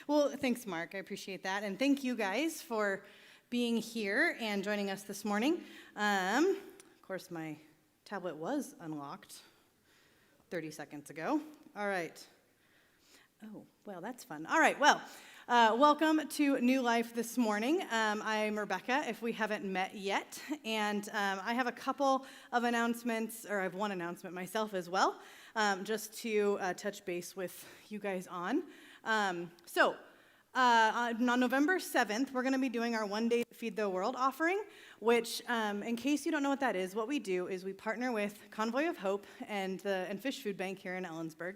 Well, thanks, Mark. I appreciate that. And thank you guys for being here and joining us this morning. Of course, my tablet was unlocked 30 seconds ago. All right. Oh, well, that's fun. All right, well, welcome to New Life this morning. I'm Rebecca, if we haven't met yet, and I have a couple of announcements, or I have one announcement myself as well, just to touch base with you guys on. On November 7th, we're going to be doing our One Day to Feed the World offering, which, in case you don't know what that is, what we do is we partner with Convoy of Hope and Fish Food Bank here in Ellensburg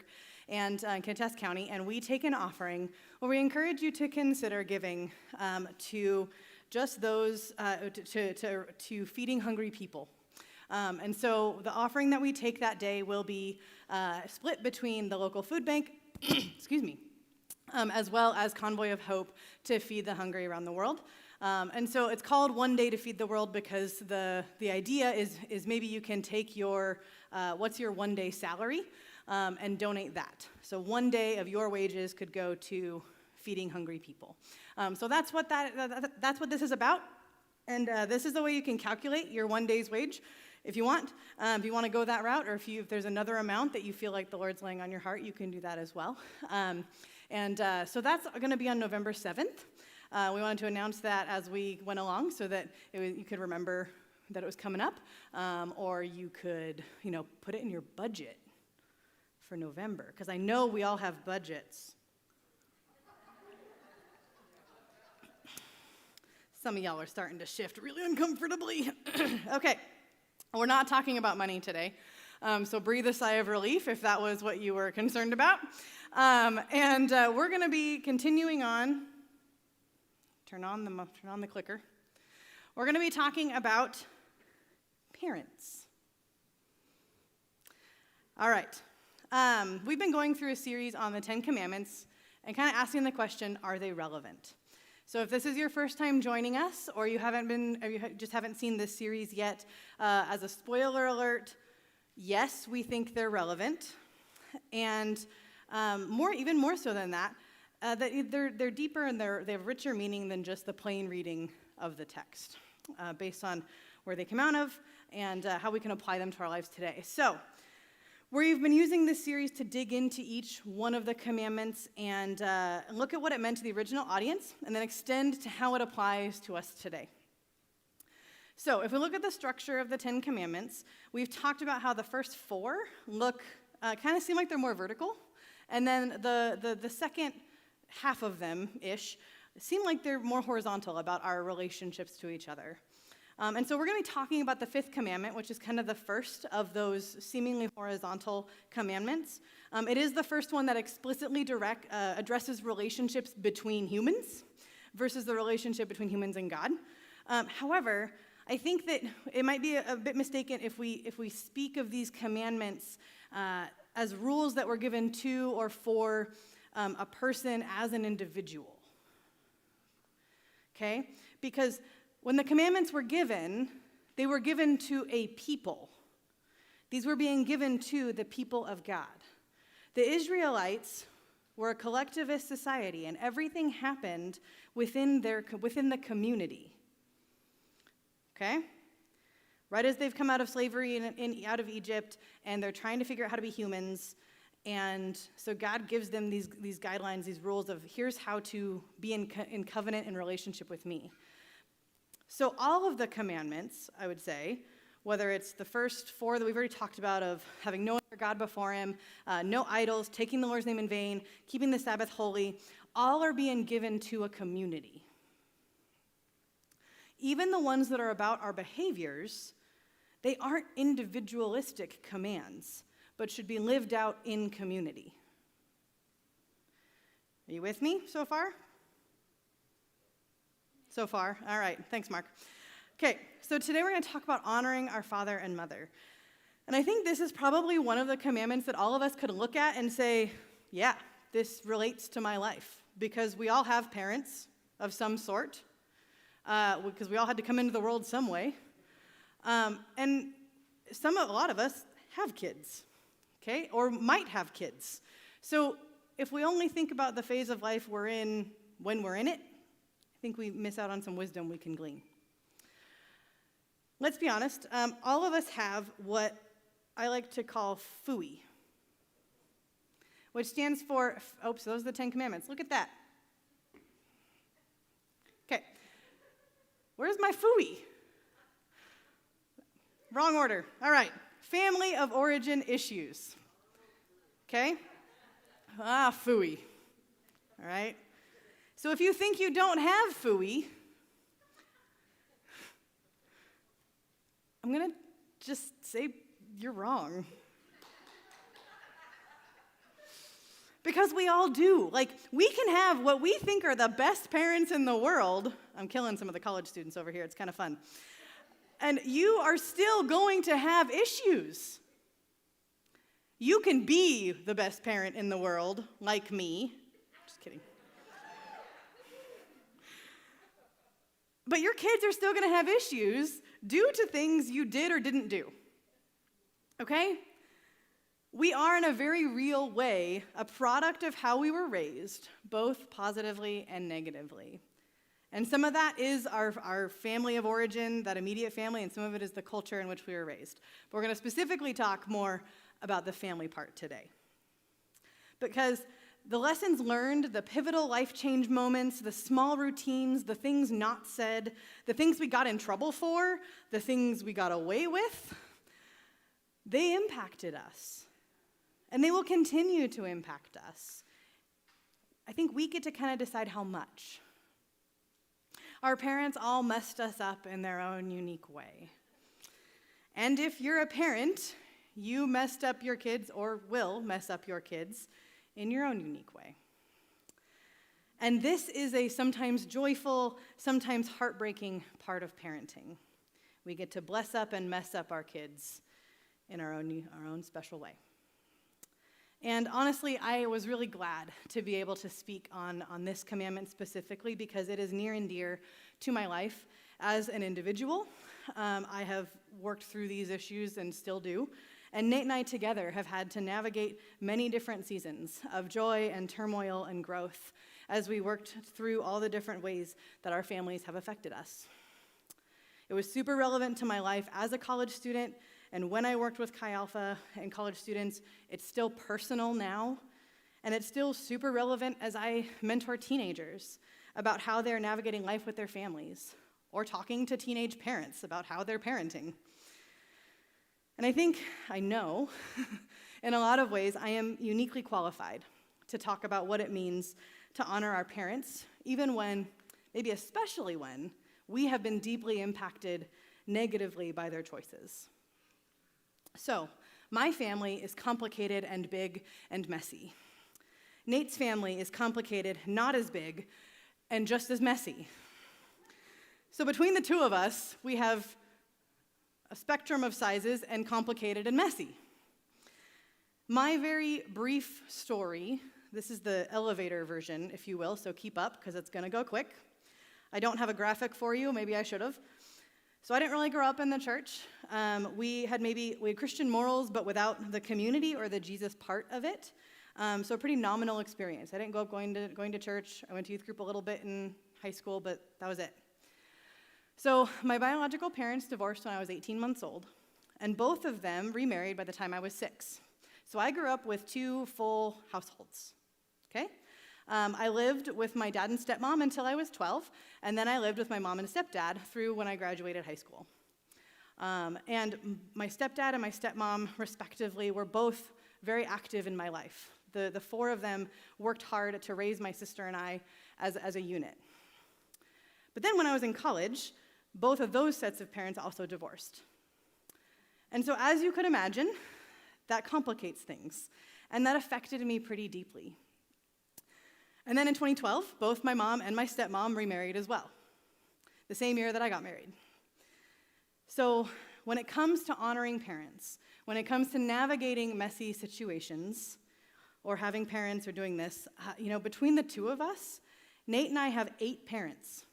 and Kansas County, and we take an offering where we encourage you to consider giving to just those, to feeding hungry people. And so the offering that we take that day will be split between the local food bank, excuse me, as well as Convoy of Hope to feed the hungry around the world. And so it's called One Day to Feed the World because the idea is maybe you can take your, what's your one day salary, and donate that. So one day of your wages could go to feeding hungry people. So that's what that's what this is about. And this is the way you can calculate your one day's wage if you want. If you want to go that route, or if there's another amount that you feel like the Lord's laying on your heart, you can do that as well. So that's going to be on November 7th. We wanted to announce that as we went along so that you could remember that it was coming up, or you could, put it in your budget for November, because I know we all have budgets. Some of y'all are starting to shift really uncomfortably. Okay, we're not talking about money today, so breathe a sigh of relief if that was what you were concerned about. We're going to be continuing on. Turn on the clicker. We're going to be talking about parents. All right. We've been going through a series on the 10 Commandments and kind of asking the question, are they relevant? So if this is your first time joining us, or you just haven't seen this series yet, as a spoiler alert, yes, we think they're relevant. And even more so than that, that they're deeper and they have richer meaning than just the plain reading of the text, based on where they come out of and how we can apply them to our lives today. So we've been using this series to dig into each one of the commandments and look at what it meant to the original audience and then extend to how it applies to us today. So if we look at the structure of the 10 Commandments, we've talked about how the first 4 kind of seem like they're more vertical, and then the second half of them-ish seem like they're more horizontal about our relationships to each other. And so we're going to be talking about the 5th commandment, which is kind of the first of those seemingly horizontal commandments. It is the first one that explicitly addresses relationships between humans versus the relationship between humans and God. However, I think that it might be a bit mistaken if we speak of these commandments as rules that were given to or for a person as an individual. Okay? Because when the commandments were given, they were given to a people. These were being given to the people of God. The Israelites were a collectivist society, and everything happened within the community. Okay? Right as they've come out of slavery and out of Egypt, and they're trying to figure out how to be humans, and so God gives them these guidelines, these rules of here's how to be in covenant and relationship with me. So all of the commandments, I would say, whether it's the first 4 that we've already talked about of having no other God before him, no idols, taking the Lord's name in vain, keeping the Sabbath holy, all are being given to a community. Even the ones that are about our behaviors, they aren't individualistic commands, but should be lived out in community. Are you with me so far? So far? All right. Thanks, Mark. Okay, so today we're going to talk about honoring our father and mother. And I think this is probably one of the commandments that all of us could look at and say, yeah, this relates to my life. Because we all have parents of some sort, because we all had to come into the world some way. And a lot of us have kids, okay, or might have kids. So if we only think about the phase of life we're in when we're in it, I think we miss out on some wisdom we can glean. Let's be honest, all of us have what I like to call FUI, which stands for, those are the 10 Commandments. Look at that. Okay, where's my FUI? Wrong order. All right, family of origin issues. Okay? FUI. All right? So if you think you don't have FUI, I'm going to just say you're wrong. Because we all do. Like, we can have what we think are the best parents in the world. I'm killing some of the college students over here. It's kind of fun. And you are still going to have issues. You can be the best parent in the world, like me. Just kidding. But your kids are still going to have issues due to things you did or didn't do. Okay? We are, in a very real way, a product of how we were raised, both positively and negatively. And some of that is our family of origin, that immediate family, and some of it is the culture in which we were raised. But we're going to specifically talk more about the family part today. Because the lessons learned, the pivotal life change moments, the small routines, the things not said, the things we got in trouble for, the things we got away with, they impacted us. And they will continue to impact us. I think we get to kind of decide how much. Our parents all messed us up in their own unique way. And if you're a parent, you messed up your kids or will mess up your kids in your own unique way. And this is a sometimes joyful, sometimes heartbreaking part of parenting. We get to bless up and mess up our kids in our own special way. And honestly, I was really glad to be able to speak on this commandment specifically because it is near and dear to my life as an individual. I have worked through these issues and still do. And Nate and I together have had to navigate many different seasons of joy and turmoil and growth as we worked through all the different ways that our families have affected us. It was super relevant to my life as a college student. And when I worked with Chi Alpha and college students, it's still personal now, and it's still super relevant as I mentor teenagers about how they're navigating life with their families, or talking to teenage parents about how they're parenting. And I know, in a lot of ways, I am uniquely qualified to talk about what it means to honor our parents, even when, maybe especially when, we have been deeply impacted negatively by their choices. So, my family is complicated and big and messy. Nate's family is complicated, not as big, and just as messy. So between the two of us, we have a spectrum of sizes and complicated and messy. My very brief story, this is the elevator version, if you will, so keep up, because it's going to go quick. I don't have a graphic for you, maybe I should have. So I didn't really grow up in the church. We had Christian morals, but without the community or the Jesus part of it. So a pretty nominal experience. I didn't grow up going to church. I went to youth group a little bit in high school, but that was it. So my biological parents divorced when I was 18 months old, and both of them remarried by the time I was 6. So I grew up with 2 full households, okay? I lived with my dad and stepmom until I was 12, and then I lived with my mom and stepdad through when I graduated high school. And my stepdad and my stepmom, respectively, were both very active in my life. The 4 of them worked hard to raise my sister and I as a unit. But then when I was in college, both of those sets of parents also divorced. And so as you could imagine, that complicates things, and that affected me pretty deeply. And then in 2012, both my mom and my stepmom remarried as well, the same year that I got married. So when it comes to honoring parents, when it comes to navigating messy situations, or having parents or doing this, between the 2 of us, Nate and I have 8 parents.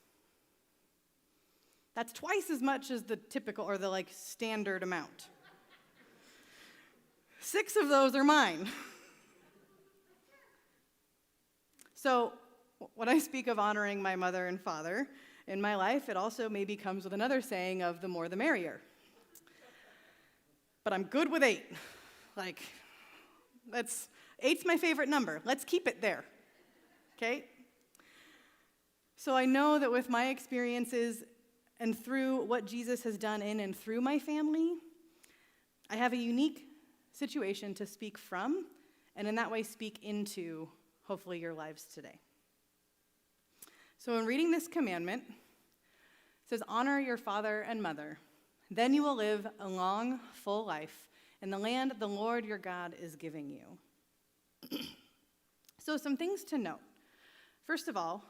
That's twice as much as the typical or the standard amount. 6 of those are mine. So when I speak of honoring my mother and father in my life, it also maybe comes with another saying of the more the merrier. But I'm good with 8. Like, eight's my favorite number. Let's keep it there, okay? So I know that with my experiences and through what Jesus has done in and through my family, I have a unique situation to speak from, and in that way speak into, hopefully, your lives today. So in reading this commandment, it says, honor your father and mother. Then you will live a long, full life in the land the Lord your God is giving you. So some things to note. First of all,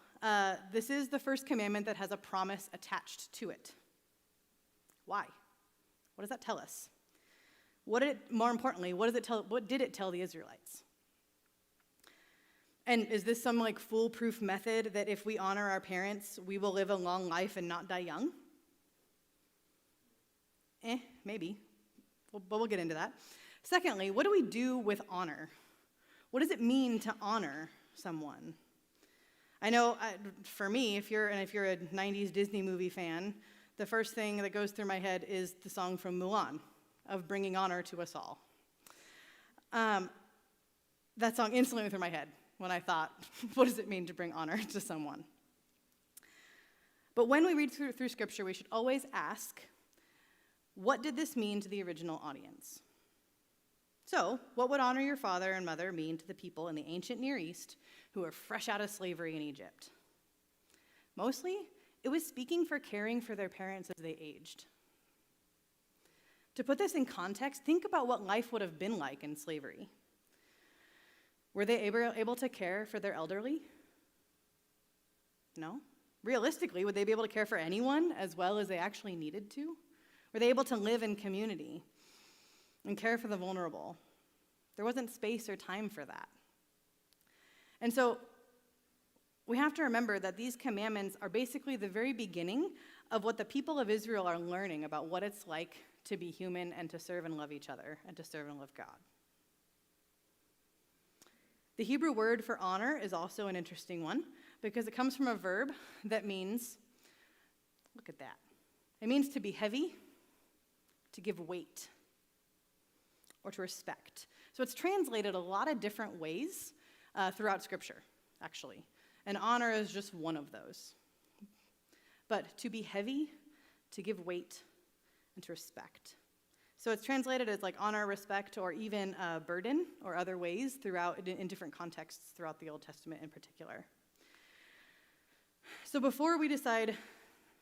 this is the first commandment that has a promise attached to it. Why? What does that tell us? More importantly, what did it tell the Israelites? And is this some foolproof method that if we honor our parents, we will live a long life and not die young? Maybe. But we'll get into that. Secondly, what do we do with honor? What does it mean to honor someone? I know for me, if you're a 90s Disney movie fan, the first thing that goes through my head is the song from Mulan, of bringing honor to us all. That song instantly went through my head when I thought, what does it mean to bring honor to someone? But when we read through Scripture, we should always ask, what did this mean to the original audience? So, what would honor your father and mother mean to the people in the ancient Near East who were fresh out of slavery in Egypt? Mostly, it was speaking for caring for their parents as they aged. To put this in context, think about what life would have been like in slavery. Were they able to care for their elderly? No. Realistically, would they be able to care for anyone as well as they actually needed to? Were they able to live in community and care for the vulnerable? There wasn't space or time for that. And so we have to remember that these commandments are basically the very beginning of what the people of Israel are learning about what it's like to be human and to serve and love each other and to serve and love God. The Hebrew word for honor is also an interesting one because it comes from a verb that means, look at that, it means to be heavy, to give weight, or to respect. So it's translated a lot of different ways throughout Scripture, actually. And honor is just one of those. But to be heavy, to give weight, and to respect. So it's translated as honor, respect, or even burden, or other ways in different contexts throughout the Old Testament in particular. So before we decide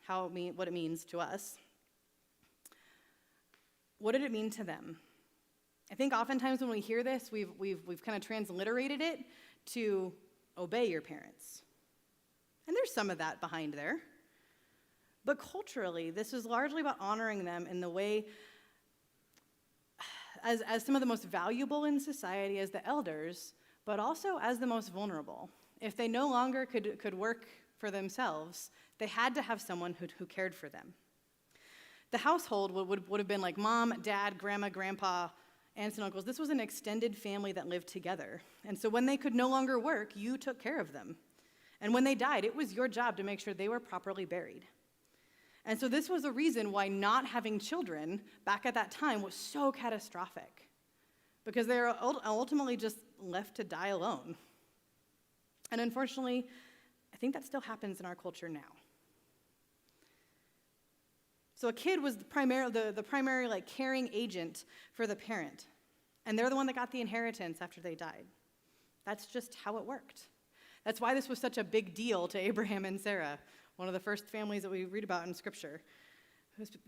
what it means to us, what did it mean to them? I think oftentimes when we hear this, we've kind of transliterated it to obey your parents. And there's some of that behind there. But culturally, this is largely about honoring them in the way as some of the most valuable in society as the elders, but also as the most vulnerable. If they no longer could work for themselves, they had to have someone who cared for them. The household would have been like mom, dad, grandma, grandpa, aunts and uncles. This was an extended family that lived together. And so when they could no longer work, you took care of them. And when they died, it was your job to make sure they were properly buried. And so this was a reason why not having children back at that time was so catastrophic, because they were ultimately just left to die alone. And unfortunately, I think that still happens in our culture now. So a kid was the primary caring agent for the parent, and they're the one that got the inheritance after they died. That's just how it worked. That's why this was such a big deal to Abraham and Sarah, one of the first families that we read about in Scripture,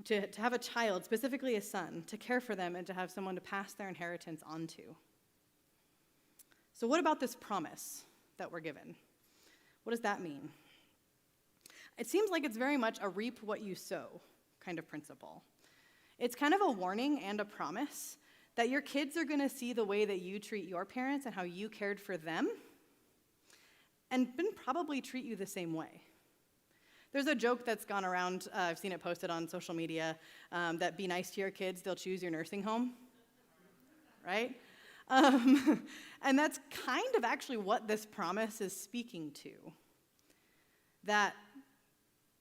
to have a child, specifically a son, to care for them and to have someone to pass their inheritance on to. So what about this promise that we're given? What does that mean? It seems like it's very much a reap what you sow kind of principle. It's kind of a warning and a promise that your kids are going to see the way that you treat your parents and how you cared for them, and probably treat you the same way. There's a joke that's gone around, I've seen it posted on social media, that be nice to your kids, they'll choose your nursing home, right? And that's kind of actually what this promise is speaking to. That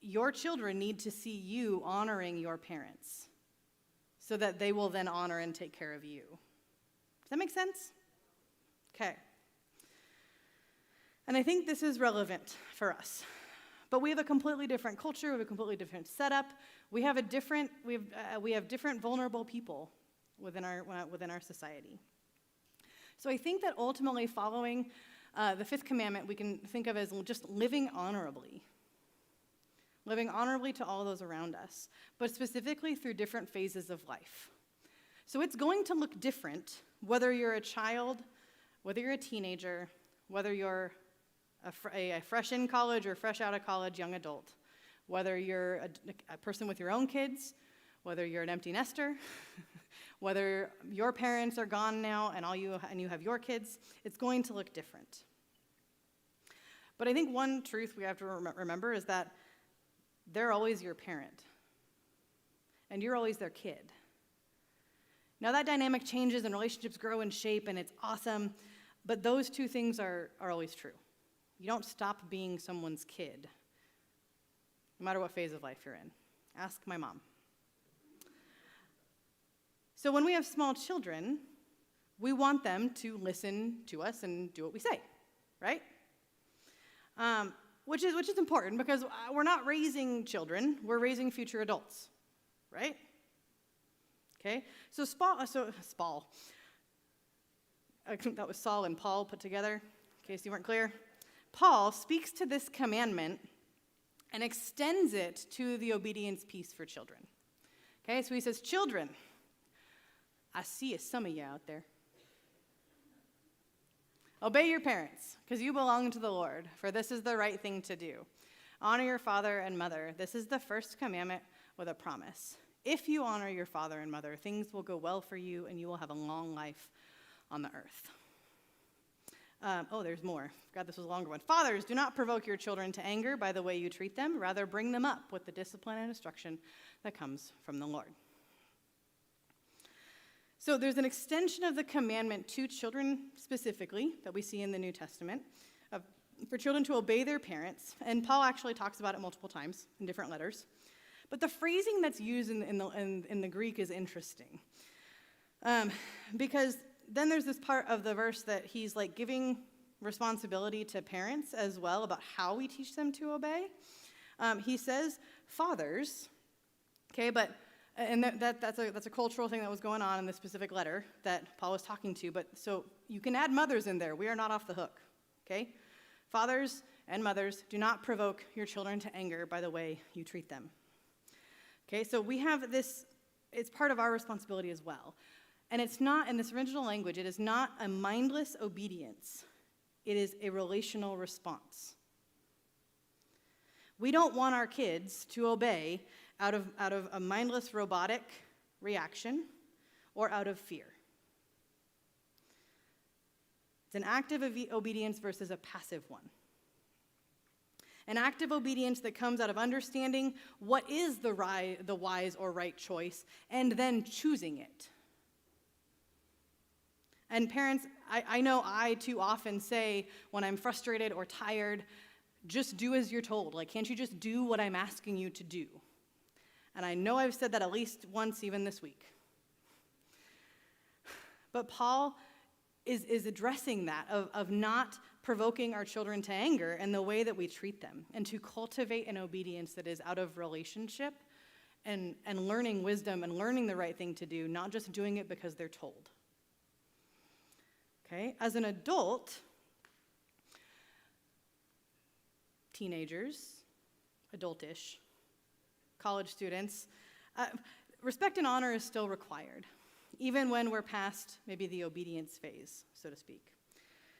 your children need to see you honoring your parents so that they will then honor and take care of you. Does that make sense? Okay. And I think this is relevant for us. But we have a completely different culture, we have a completely different setup. We have different vulnerable people within our society. So I think that ultimately following the fifth commandment we can think of as just living honorably to all those around us, but specifically through different phases of life. So it's going to look different whether you're a child, whether you're a teenager, whether you're a fresh in college or fresh out of college young adult, whether you're a person with your own kids, whether you're an empty nester, whether your parents are gone now and you have your kids, it's going to look different. But I think one truth we have to remember is that they're always your parent, and you're always their kid. Now that dynamic changes and relationships grow and shape, and it's awesome, but those two things are always true. You don't stop being someone's kid, no matter what phase of life you're in. Ask my mom. So when we have small children, we want them to listen to us and do what we say, right? Which is important because we're not raising children, we're raising future adults, right? Okay, so Spall. I think that was Saul and Paul put together, in case you weren't clear. Paul speaks to this commandment and extends it to the obedience piece for children. Okay, so he says, children, I see some of you out there. Obey your parents, because you belong to the Lord, for this is the right thing to do. Honor your father and mother. This is the first commandment with a promise. If you honor your father and mother, things will go well for you, and you will have a long life on the earth. There's more. Forgot this was a longer one. Fathers, do not provoke your children to anger by the way you treat them. Rather, bring them up with the discipline and instruction that comes from the Lord. So there's an extension of the commandment to children specifically that we see in the New Testament for children to obey their parents. And Paul actually talks about it multiple times in different letters. But the phrasing that's used in the Greek is interesting. Because then there's this part of the verse that he's like giving responsibility to parents as well about how we teach them to obey. He says, fathers, okay, and that's a cultural thing that was going on in this specific letter that Paul was talking to, but so you can add mothers in there. We are not off the hook, okay? Fathers and mothers, do not provoke your children to anger by the way you treat them. Okay, so we have this, it's part of our responsibility as well. And it's not, in this original language, it is not a mindless obedience. It is a relational response. We don't want our kids to obey out of a mindless robotic reaction or out of fear. It's an active obedience versus a passive one. An active obedience that comes out of understanding what is the wise or right choice and then choosing it. And parents, I know I too often say when I'm frustrated or tired, just do as you're told. Like, can't you just do what I'm asking you to do? And I know I've said that at least once even this week. But Paul is addressing that of not provoking our children to anger and the way that we treat them, and to cultivate an obedience that is out of relationship and learning wisdom and learning the right thing to do, not just doing it because they're told. Okay? As an adult, teenagers, adultish, college students, respect and honor is still required, even when we're past maybe the obedience phase, so to speak.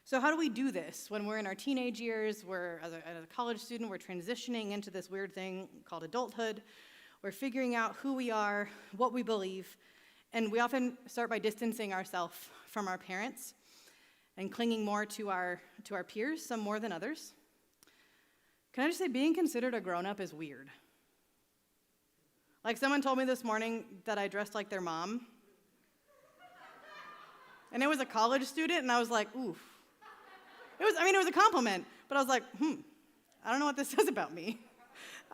So how do we do this when we're in our teenage years, as a college student, we're transitioning into this weird thing called adulthood. We're figuring out who we are, what we believe, and we often start by distancing ourselves from our parents and clinging more to our peers, some more than others. Can I just say, being considered a grown-up is weird. Like, someone told me this morning that I dressed like their mom. And it was a college student, and I was like, oof. It was a compliment, but I was like, I don't know what this says about me.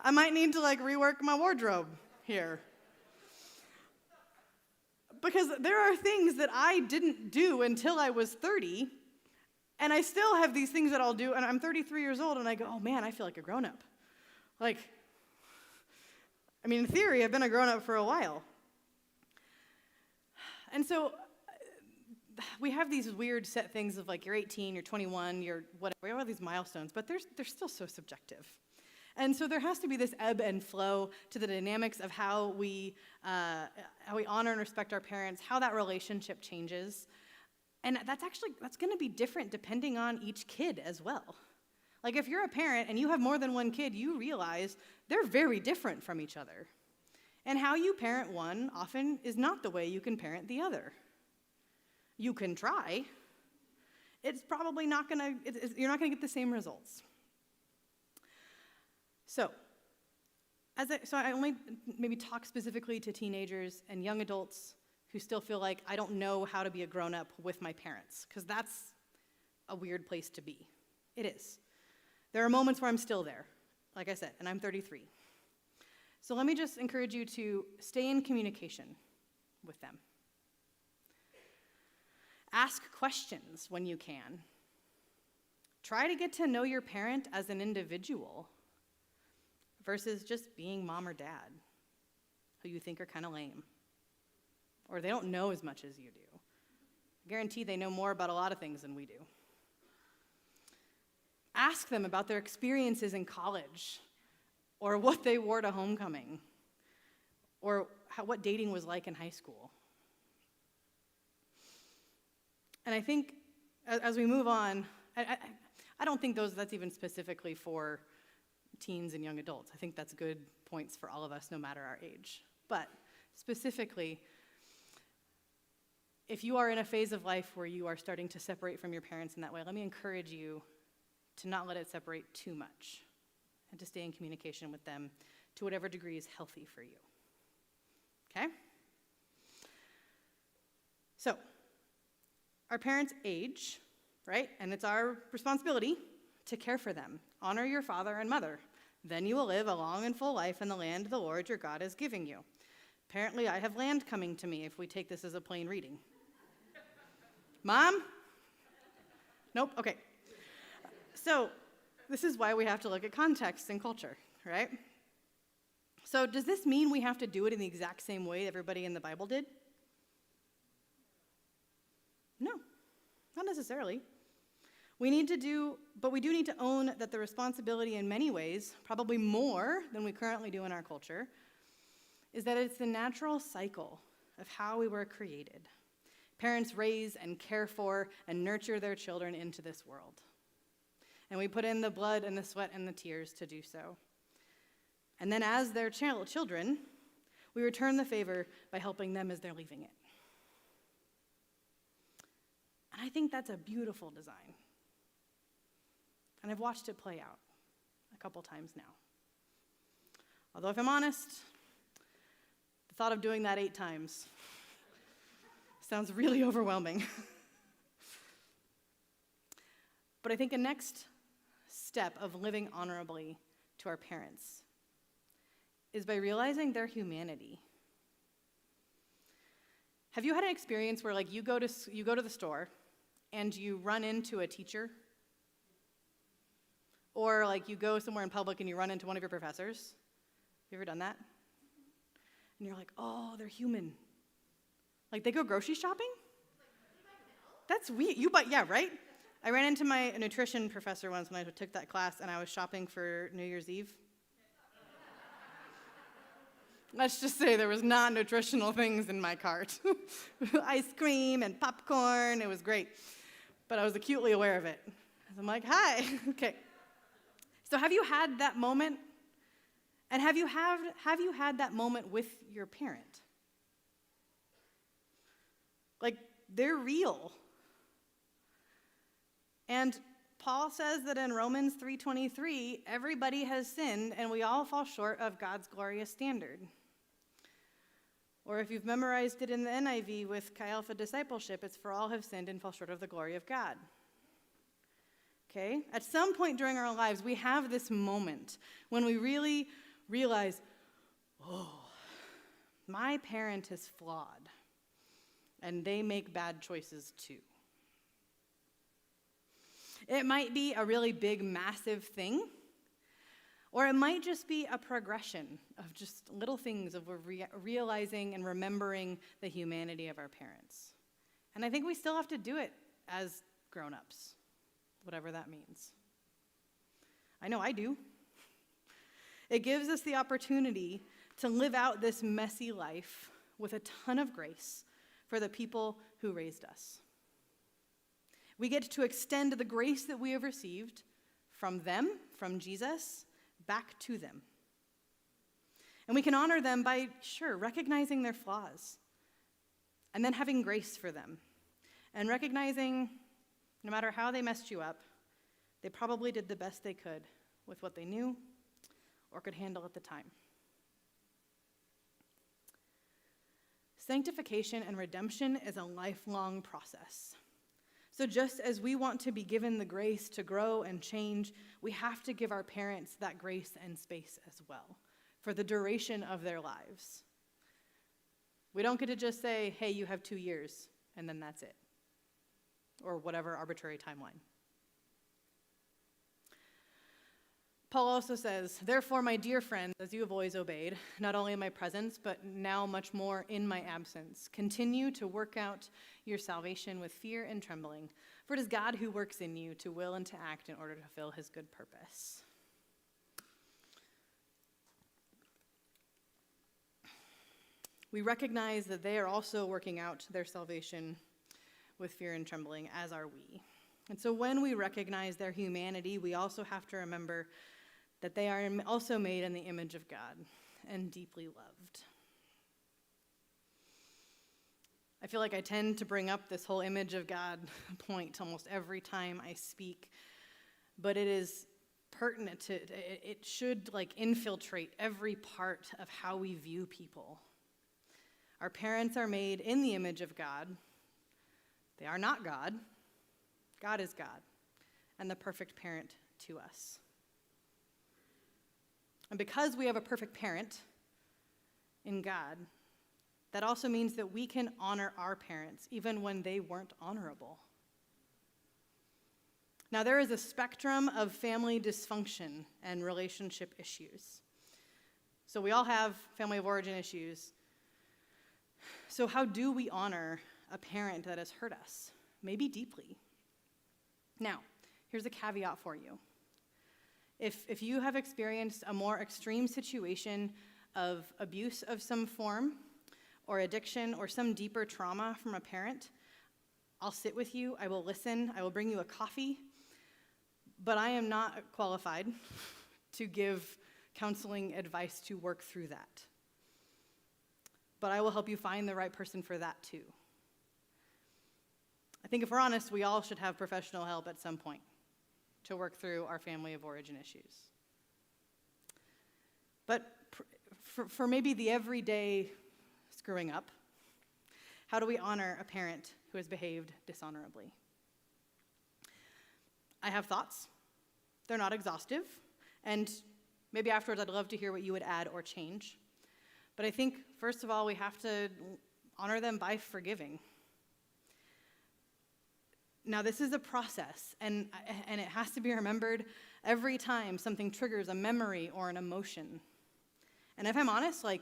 I might need to rework my wardrobe here. Because there are things that I didn't do until I was 30, and I still have these things that I'll do, and I'm 33 years old, and I go, oh man, I feel like a grown-up. In theory, I've been a grown-up for a while. And so we have these weird set things of you're 18, you're 21, you're whatever, we have all these milestones, but they're still so subjective. And so there has to be this ebb and flow to the dynamics of how we honor and respect our parents, how that relationship changes. And that's going to be different depending on each kid as well. If you're a parent and you have more than one kid, you realize they're very different from each other. And how you parent one often is not the way you can parent the other. You can try. It's probably not going to, you're not going to get the same results. So I only maybe talk specifically to teenagers and young adults who still feel like I don't know how to be a grown-up with my parents, because that's a weird place to be. It is. There are moments where I'm still there, like I said, and I'm 33. So let me just encourage you to stay in communication with them. Ask questions when you can. Try to get to know your parent as an individual versus just being mom or dad, who you think are kind of lame, or they don't know as much as you do. I guarantee they know more about a lot of things than we do. Ask them about their experiences in college, or what they wore to homecoming, or what dating was like in high school. And I think as we move on, I don't think that's even specifically for teens and young adults. I think that's good points for all of us, no matter our age. But specifically, if you are in a phase of life where you are starting to separate from your parents in that way, let me encourage you to not let it separate too much and to stay in communication with them to whatever degree is healthy for you. Okay? So, our parents age, right? And it's our responsibility to care for them. Honor your father and mother. Then you will live a long and full life in the land the Lord your God is giving you. Apparently, I have land coming to me if we take this as a plain reading. Mom? Nope, okay. So, this is why we have to look at context and culture, right? So, does this mean we have to do it in the exact same way everybody in the Bible did? No, not necessarily. We do need to own that the responsibility in many ways, probably more than we currently do in our culture, is that it's the natural cycle of how we were created. Parents raise and care for and nurture their children into this world. And we put in the blood and the sweat and the tears to do so. And then as their children, we return the favor by helping them as they're leaving it. And I think that's a beautiful design. And I've watched it play out a couple times now. Although if I'm honest, the thought of doing that 8 times sounds really overwhelming. But I think a next step of living honorably to our parents is by realizing their humanity. Have you had an experience where you go to the store and you run into a teacher? Or you go somewhere in public and you run into one of your professors? Have you ever done that? And you're like, oh, they're human. They go grocery shopping? That's weird. Yeah, right? I ran into my nutrition professor once when I took that class, and I was shopping for New Year's Eve. Let's just say there was non-nutritional things in my cart. Ice cream and popcorn, it was great. But I was acutely aware of it. I'm like, hi, okay. So have you had that moment? And have you had that moment with your parent? They're real. And Paul says that in Romans 3:23, everybody has sinned and we all fall short of God's glorious standard. Or if you've memorized it in the NIV with Chi Alpha discipleship, it's for all have sinned and fall short of the glory of God. Okay? At some point during our lives, we have this moment when we really realize, oh, my parent is flawed, and they make bad choices too. It might be a really big, massive thing, or it might just be a progression of just little things of realizing and remembering the humanity of our parents. And I think we still have to do it as grown-ups, whatever that means. I know I do. It gives us the opportunity to live out this messy life with a ton of grace for the people who raised us. We get to extend the grace that we have received from them, from Jesus, back to them. And we can honor them by, sure, recognizing their flaws, and then having grace for them, and recognizing no matter how they messed you up, they probably did the best they could with what they knew or could handle at the time. Sanctification and redemption is a lifelong process. So just as we want to be given the grace to grow and change, we have to give our parents that grace and space as well for the duration of their lives. We don't get to just say, hey, you have 2 years, and then that's it, or whatever arbitrary timeline. Paul also says, therefore, my dear friends, as you have always obeyed, not only in my presence, but now much more in my absence, continue to work out your salvation with fear and trembling, for it is God who works in you to will and to act in order to fulfill his good purpose. We recognize that they are also working out their salvation with fear and trembling, as are we. And so when we recognize their humanity, we also have to remember that they are also made in the image of God and deeply loved. I feel like I tend to bring up this whole image of God point almost every time I speak, but it is pertinent to, it should infiltrate every part of how we view people. Our parents are made in the image of God. They are not God. God is God and the perfect parent to us. And because we have a perfect parent in God, that also means that we can honor our parents even when they weren't honorable. Now, there is a spectrum of family dysfunction and relationship issues. So we all have family of origin issues. So how do we honor a parent that has hurt us? Maybe deeply. Now, here's a caveat for you. If you have experienced a more extreme situation of abuse of some form, or addiction, or some deeper trauma from a parent, I'll sit with you, I will listen, I will bring you a coffee, but I am not qualified to give counseling advice to work through that. But I will help you find the right person for that too. I think if we're honest, we all should have professional help at some point to work through our family of origin issues. But for maybe the everyday screwing up, how do we honor a parent who has behaved dishonorably? I have thoughts. They're not exhaustive. And maybe afterwards I'd love to hear what you would add or change. But I think, first of all, we have to honor them by forgiving. Now, this is a process, and it has to be remembered every time something triggers a memory or an emotion. And if I'm honest, I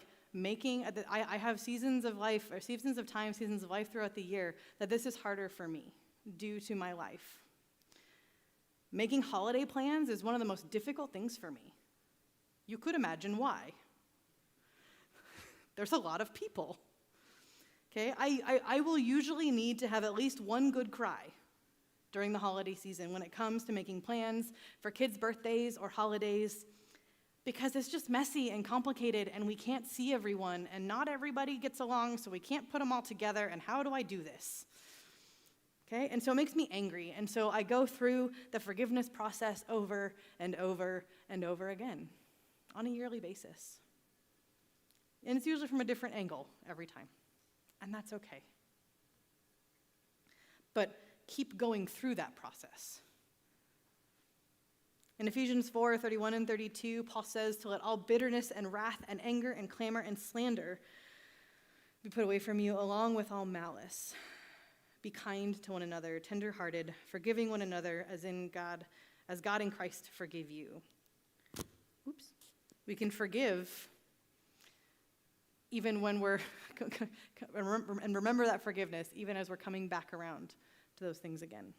have seasons of life, or seasons of time, seasons of life throughout the year, that this is harder for me due to my life. Making holiday plans is one of the most difficult things for me. You could imagine why. There's a lot of people. Okay, I will usually need to have at least one good cry during the holiday season when it comes to making plans for kids' birthdays or holidays, because it's just messy and complicated and we can't see everyone and not everybody gets along, so we can't put them all together, and how do I do this? Okay, and so it makes me angry, and so I go through the forgiveness process over and over and over again on a yearly basis. And it's usually from a different angle every time. And that's okay. But keep going through that process. In Ephesians 4:31 and 32, Paul says to let all bitterness and wrath and anger and clamor and slander be put away from you, along with all malice. Be kind to one another, tenderhearted, forgiving one another as God in Christ forgave you. Oops. We can forgive even when we're, and remember that forgiveness, even as we're coming back around to those things again.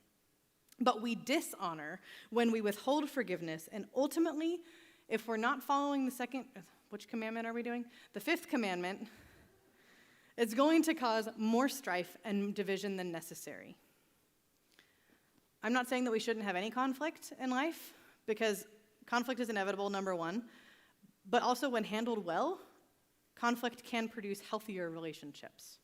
But we dishonor when we withhold forgiveness, and ultimately, if we're not following which commandment are we doing? The 5th commandment, it's going to cause more strife and division than necessary. I'm not saying that we shouldn't have any conflict in life, because conflict is inevitable, number one. But also, when handled well, conflict can produce healthier relationships.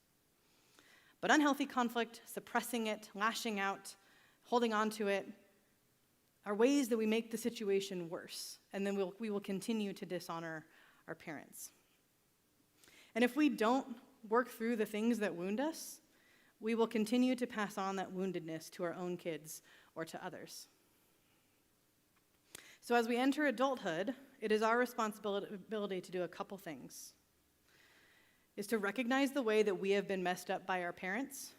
But unhealthy conflict, suppressing it, lashing out, holding on to it, are ways that we make the situation worse. And then we will continue to dishonor our parents. And if we don't work through the things that wound us, we will continue to pass on that woundedness to our own kids or to others. So as we enter adulthood, it is our responsibility to do a couple things. Is to recognize the way that we have been messed up by our parents,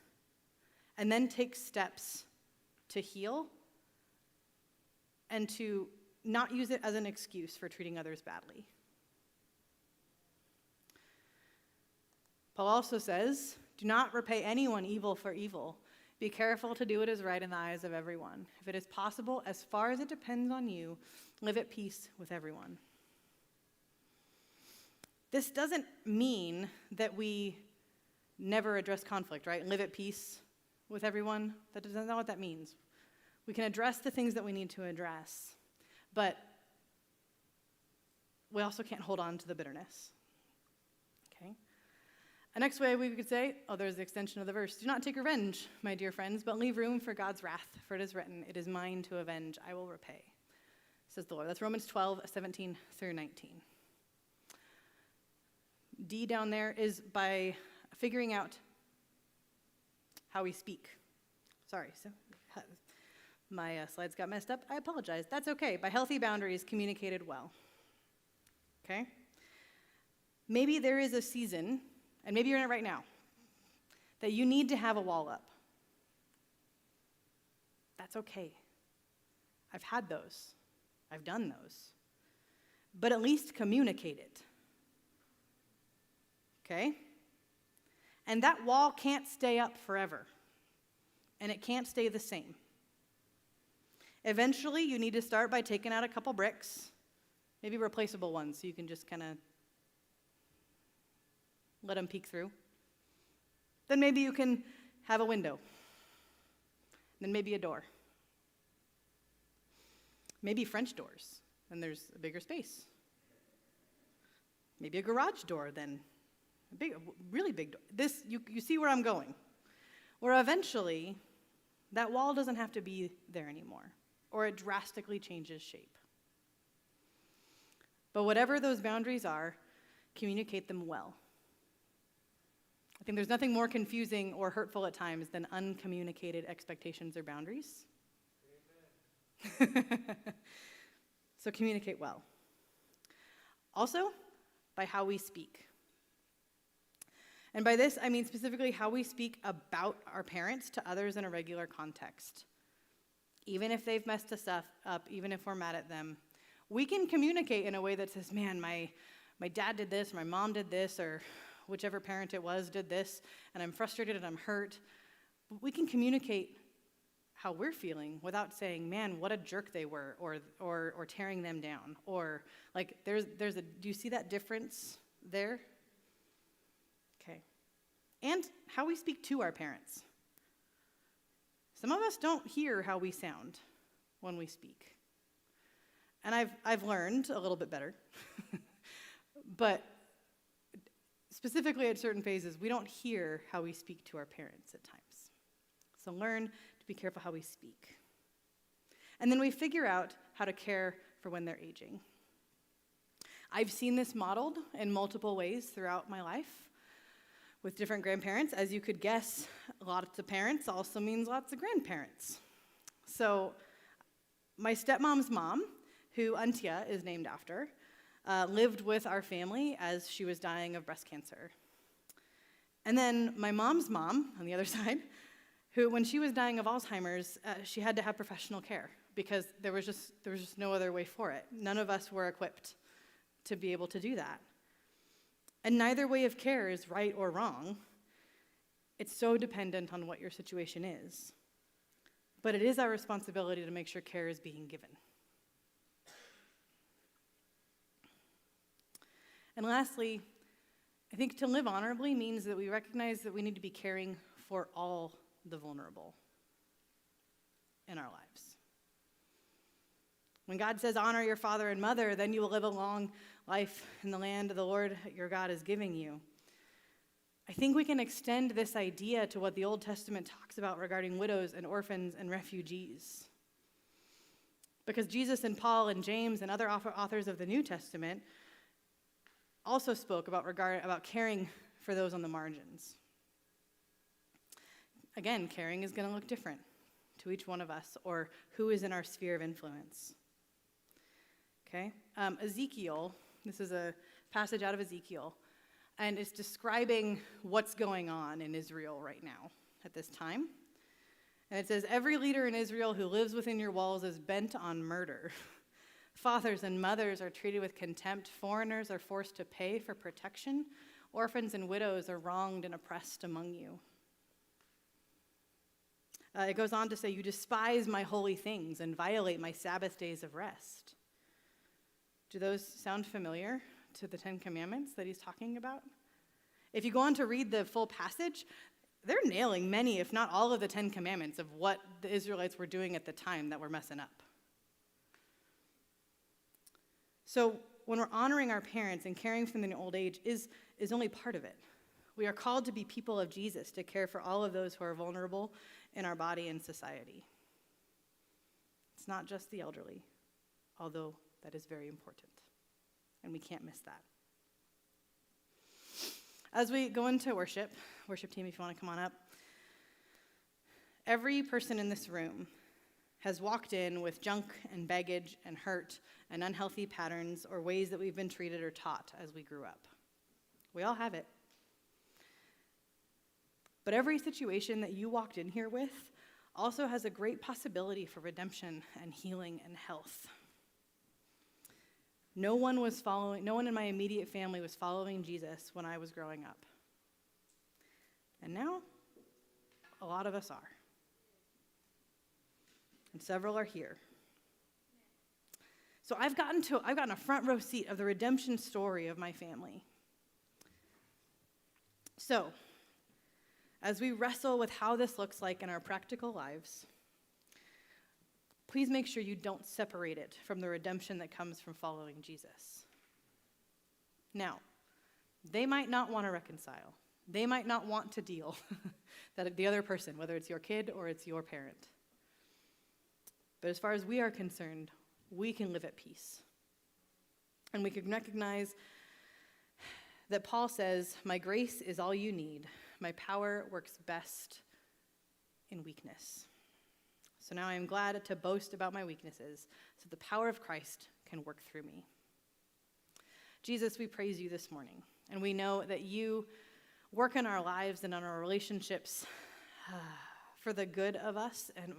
and then take steps to heal and to not use it as an excuse for treating others badly. Paul also says, do not repay anyone evil for evil. Be careful to do what is right in the eyes of everyone. If it is possible, as far as it depends on you, live at peace with everyone. This doesn't mean that we never address conflict, right? Live at peace with everyone. That's not what that means. We can address the things that we need to address, but we also can't hold on to the bitterness. Okay? The next way we could say, there's the extension of the verse. Do not take revenge, my dear friends, but leave room for God's wrath, for it is written, it is mine to avenge, I will repay, says the Lord. That's Romans 12:17 through 19. D down there is by figuring out how we speak. Sorry, so my slides got messed up. I apologize. That's okay. By healthy boundaries communicated well. Okay? Maybe there is a season, and maybe you're in it right now, that you need to have a wall up. That's okay. I've had those. I've done those. But at least communicate it. Okay? And that wall can't stay up forever. And it can't stay the same. Eventually, you need to start by taking out a couple bricks, maybe replaceable ones, so you can just kind of let them peek through. Then maybe you can have a window. Then maybe a door. Maybe French doors, then there's a bigger space. Maybe a garage door, then a really big door. This, you see where I'm going. Where eventually, that wall doesn't have to be there anymore, or it drastically changes shape. But whatever those boundaries are, communicate them well. I think there's nothing more confusing or hurtful at times than uncommunicated expectations or boundaries. So communicate well. Also, by how we speak. And by this, I mean specifically how we speak about our parents to others in a regular context. Even if they've messed us up, even if we're mad at them, we can communicate in a way that says, man, my dad did this, my mom did this, or whichever parent it was did this, and I'm frustrated and I'm hurt. But we can communicate how we're feeling without saying, man, what a jerk they were, or tearing them down. Or like do you see that difference there? Okay. And how we speak to our parents. Some of us don't hear how we sound when we speak. And I've learned a little bit better. But specifically at certain phases, we don't hear how we speak to our parents at times. So learn to be careful how we speak. And then we figure out how to care for when they're aging. I've seen this modeled in multiple ways throughout my life with different grandparents. As you could guess, lots of parents also means lots of grandparents. So my stepmom's mom, who Antia is named after, lived with our family as she was dying of breast cancer. And then my mom's mom, on the other side, who, when she was dying of Alzheimer's, she had to have professional care because there was just no other way for it. None of us were equipped to be able to do that. And neither way of care is right or wrong. It's so dependent on what your situation is. But it is our responsibility to make sure care is being given. And lastly, I think to live honorably means that we recognize that we need to be caring for all the vulnerable in our lives. When God says, honor your father and mother, then you will live a long life in the land the Lord your God is giving you. I think we can extend this idea to what the Old Testament talks about regarding widows and orphans and refugees. Because Jesus and Paul and James and other authors of the New Testament also spoke about caring for those on the margins. Again, caring is going to look different to each one of us, or who is in our sphere of influence. Okay? Ezekiel, this is a passage out of Ezekiel, and it's describing what's going on in Israel right now at this time. And it says, every leader in Israel who lives within your walls is bent on murder. Fathers and mothers are treated with contempt. Foreigners are forced to pay for protection. Orphans and widows are wronged and oppressed among you. It goes on to say, you despise my holy things and violate my Sabbath days of rest. Do those sound familiar to the Ten Commandments that he's talking about? If you go on to read the full passage, they're nailing many, if not all, of the Ten Commandments of what the Israelites were doing at the time that were messing up. So when we're honoring our parents and caring for them in old age is only part of it. We are called to be people of Jesus, to care for all of those who are vulnerable in our body and society. It's not just the elderly, although that is very important, and we can't miss that. As we go into worship team, if you want to come on up, every person in this room has walked in with junk and baggage and hurt and unhealthy patterns or ways that we've been treated or taught as we grew up. We all have it. But every situation that you walked in here with also has a great possibility for redemption and healing and health. No one in my immediate family was following Jesus when I was growing up. And now, a lot of us are. And several are here. So I've gotten a front row seat of the redemption story of my family. So, as we wrestle with how this looks like in our practical lives, please make sure you don't separate it from the redemption that comes from following Jesus. Now, they might not want to reconcile. They might not want to deal that the other person, whether it's your kid or it's your parent. But as far as we are concerned, we can live at peace. And we can recognize that Paul says, my grace is all you need. My power works best in weakness. So now I am glad to boast about my weaknesses, so the power of Christ can work through me. Jesus, we praise you this morning, and we know that you work in our lives and on our relationships for the good of us, and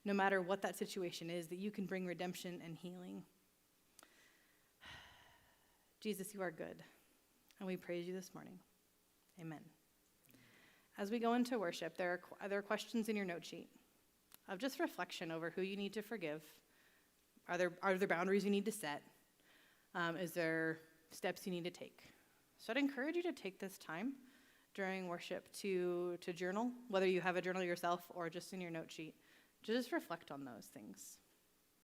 no matter what that situation is, that you can bring redemption and healing. Jesus, you are good, and we praise you this morning. Amen. As we go into worship, there are questions in your note sheet of just reflection over who you need to forgive. Are there boundaries you need to set? Is there steps you need to take? So I'd encourage you to take this time during worship to journal, whether you have a journal yourself or just in your note sheet, to just reflect on those things.